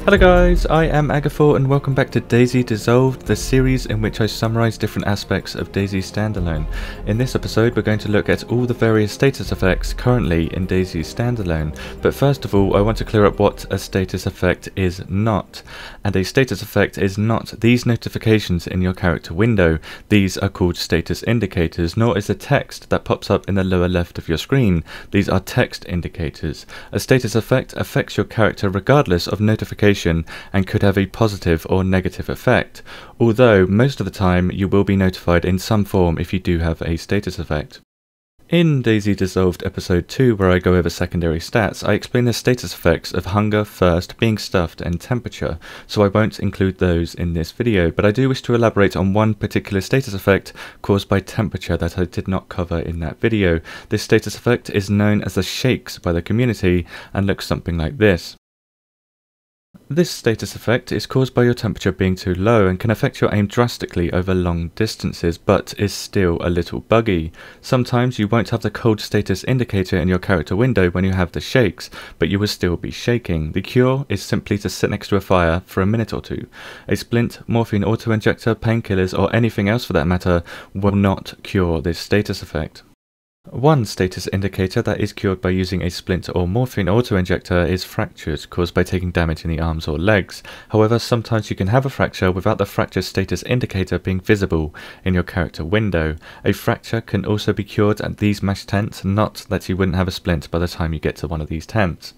Hello guys, I am Agathor and welcome back to DayZ Dissolved, the series in which I summarise different aspects of DayZ Standalone. In this episode we're going to look at all the various status effects currently in DayZ Standalone, but first of all I want to clear up what a status effect is not. And a status effect is not these notifications in your character window. These are called status indicators, nor is the text that pops up in the lower left of your screen. These are text indicators. A status effect affects your character regardless of notification and could have a positive or negative effect, although most of the time you will be notified in some form if you do have a status effect. In DayZ Dissolved episode 2, where I go over secondary stats, I explain the status effects of hunger, thirst, being stuffed and temperature, so I won't include those in this video, but I do wish to elaborate on one particular status effect caused by temperature that I did not cover in that video. This status effect is known as the shakes by the community and looks something like this. This status effect is caused by your temperature being too low and can affect your aim drastically over long distances, but is still a little buggy. Sometimes you won't have the cold status indicator in your character window when you have the shakes, but you will still be shaking. The cure is simply to sit next to a fire for a minute or two. A splint, morphine auto-injector, painkillers or anything else for that matter will not cure this status effect. One status indicator that is cured by using a splint or morphine auto-injector is fractures caused by taking damage in the arms or legs. However, sometimes you can have a fracture without the fracture status indicator being visible in your character window. A fracture can also be cured at these mesh tents, not that you wouldn't have a splint by the time you get to one of these tents.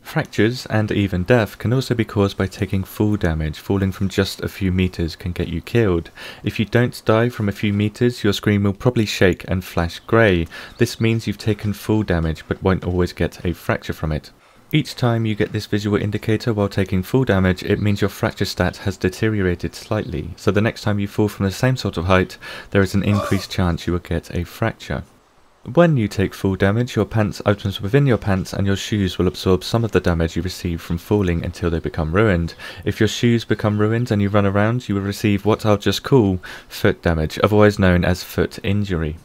Fractures and even death can also be caused by taking fall damage. Falling from just a few meters can get you killed. If you don't die from a few meters, your screen will probably shake and flash grey. This means you've taken fall damage but won't always get a fracture from it. Each time you get this visual indicator while taking fall damage, it means your fracture stat has deteriorated slightly, so the next time you fall from the same sort of height, there is an increased chance you will get a fracture. When you take fall damage, your pants, items within your pants and your shoes will absorb some of the damage you receive from falling until they become ruined. If your shoes become ruined and you run around, you will receive what I'll just call foot damage, otherwise known as foot injury.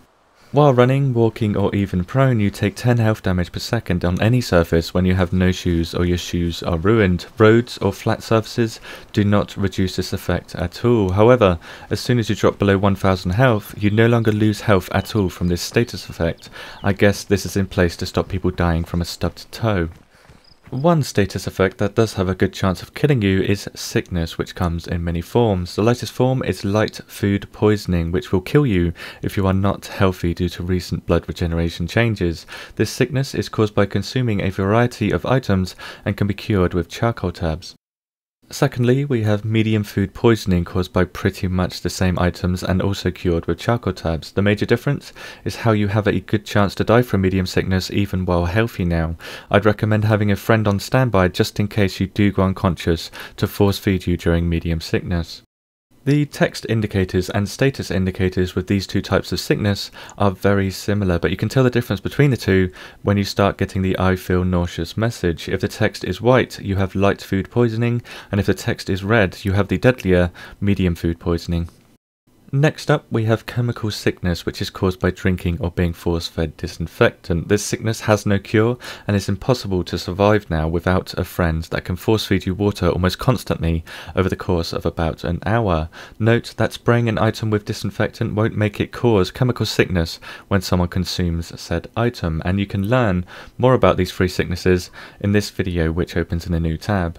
While running, walking or even prone, you take 10 health damage per second on any surface when you have no shoes or your shoes are ruined. Roads or flat surfaces do not reduce this effect at all. However, as soon as you drop below 1000 health, you no longer lose health at all from this status effect. I guess this is in place to stop people dying from a stubbed toe. One status effect that does have a good chance of killing you is sickness, which comes in many forms. The lightest form is light food poisoning, which will kill you if you are not healthy due to recent blood regeneration changes. This sickness is caused by consuming a variety of items and can be cured with charcoal tabs. Secondly, we have medium food poisoning caused by pretty much the same items and also cured with charcoal tabs. The major difference is how you have a good chance to die from medium sickness even while healthy now. I'd recommend having a friend on standby just in case you do go unconscious to force feed you during medium sickness. The text indicators and status indicators with these two types of sickness are very similar, but you can tell the difference between the two when you start getting the I feel nauseous message. If the text is white, you have light food poisoning, and if the text is red, you have the deadlier medium food poisoning. Next up, we have chemical sickness, which is caused by drinking or being force-fed disinfectant. This sickness has no cure and is impossible to survive now without a friend that can force-feed you water almost constantly over the course of about an hour. Note that spraying an item with disinfectant won't make it cause chemical sickness when someone consumes said item, and you can learn more about these three sicknesses in this video, which opens in a new tab.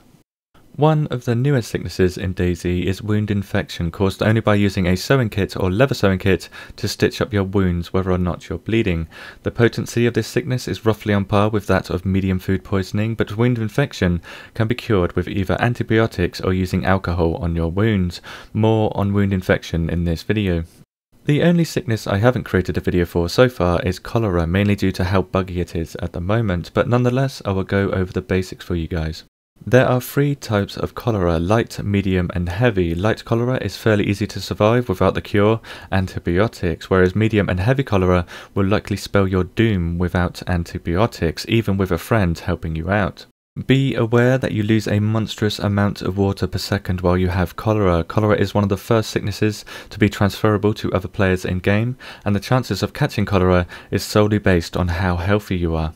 One of the newest sicknesses in DayZ is wound infection, caused only by using a sewing kit or leather sewing kit to stitch up your wounds whether or not you're bleeding. The potency of this sickness is roughly on par with that of medium food poisoning, but wound infection can be cured with either antibiotics or using alcohol on your wounds. More on wound infection in this video. The only sickness I haven't created a video for so far is cholera, mainly due to how buggy it is at the moment, but nonetheless I will go over the basics for you guys. There are three types of cholera: light, medium and heavy. Light cholera is fairly easy to survive without the cure, antibiotics, whereas medium and heavy cholera will likely spell your doom without antibiotics, even with a friend helping you out. Be aware that you lose a monstrous amount of water per second while you have cholera. Cholera is one of the first sicknesses to be transferable to other players in game, and the chances of catching cholera is solely based on how healthy you are.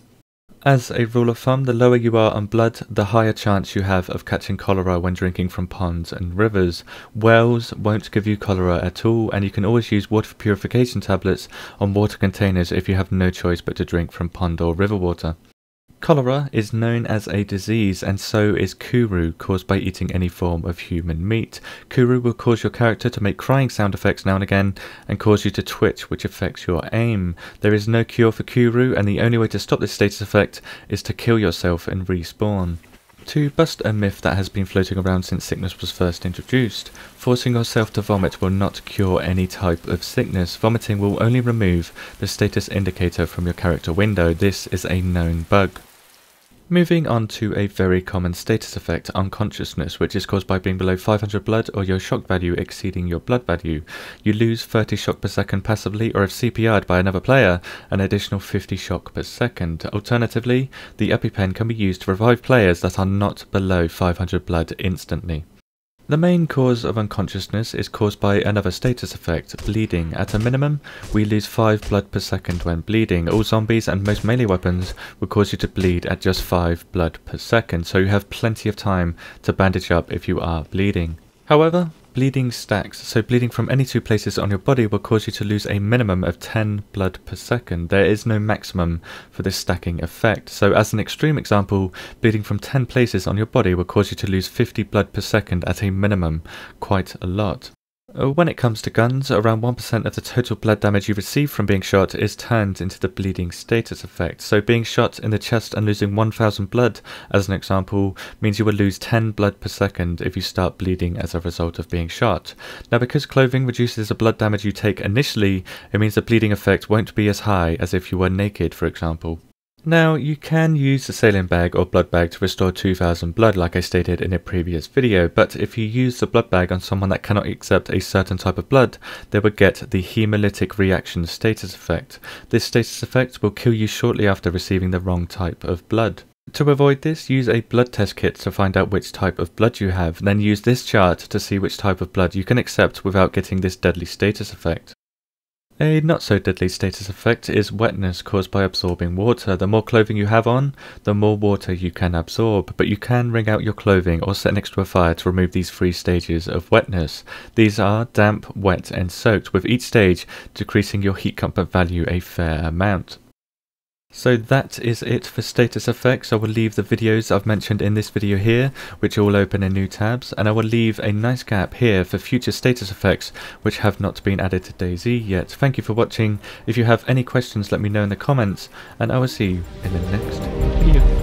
As a rule of thumb, the lower you are on blood, the higher chance you have of catching cholera when drinking from ponds and rivers. Wells won't give you cholera at all, and you can always use water purification tablets on water containers if you have no choice but to drink from pond or river water. Cholera is known as a disease, and so is Kuru, caused by eating any form of human meat. Kuru will cause your character to make crying sound effects now and again, and cause you to twitch, which affects your aim. There is no cure for Kuru, and the only way to stop this status effect is to kill yourself and respawn. To bust a myth that has been floating around since sickness was first introduced, forcing yourself to vomit will not cure any type of sickness. Vomiting will only remove the status indicator from your character window. This is a known bug. Moving on to a very common status effect, unconsciousness, which is caused by being below 500 blood or your shock value exceeding your blood value. You lose 30 shock per second passively, or if CPR'd by another player, an additional 50 shock per second. Alternatively, the EpiPen can be used to revive players that are not below 500 blood instantly. The main cause of unconsciousness is caused by another status effect, bleeding. At a minimum, we lose 5 blood per second when bleeding. All zombies and most melee weapons will cause you to bleed at just 5 blood per second, so you have plenty of time to bandage up if you are bleeding. However, bleeding stacks, so bleeding from any two places on your body will cause you to lose a minimum of 10 blood per second. There is no maximum for this stacking effect, so as an extreme example, bleeding from 10 places on your body will cause you to lose 50 blood per second at a minimum, quite a lot. When it comes to guns, around 1% of the total blood damage you receive from being shot is turned into the bleeding status effect. So being shot in the chest and losing 1000 blood, as an example, means you will lose 10 blood per second if you start bleeding as a result of being shot. Now, because clothing reduces the blood damage you take initially, it means the bleeding effect won't be as high as if you were naked, for example. Now, you can use the saline bag or blood bag to restore 2000 blood like I stated in a previous video, but if you use the blood bag on someone that cannot accept a certain type of blood, they will get the hemolytic reaction status effect. This status effect will kill you shortly after receiving the wrong type of blood. To avoid this, use a blood test kit to find out which type of blood you have, then use this chart to see which type of blood you can accept without getting this deadly status effect. A not so deadly status effect is wetness, caused by absorbing water. The more clothing you have on, the more water you can absorb, but you can wring out your clothing or set next to a fire to remove these 3 stages of wetness. These are damp, wet and soaked, with each stage decreasing your heat comfort value a fair amount. So that is it for status effects. I will leave the videos I've mentioned in this video here, which all open in new tabs, and I will leave a nice gap here for future status effects which have not been added to DayZ yet. Thank you for watching. If you have any questions, let me know in the comments, and I will see you in the next video.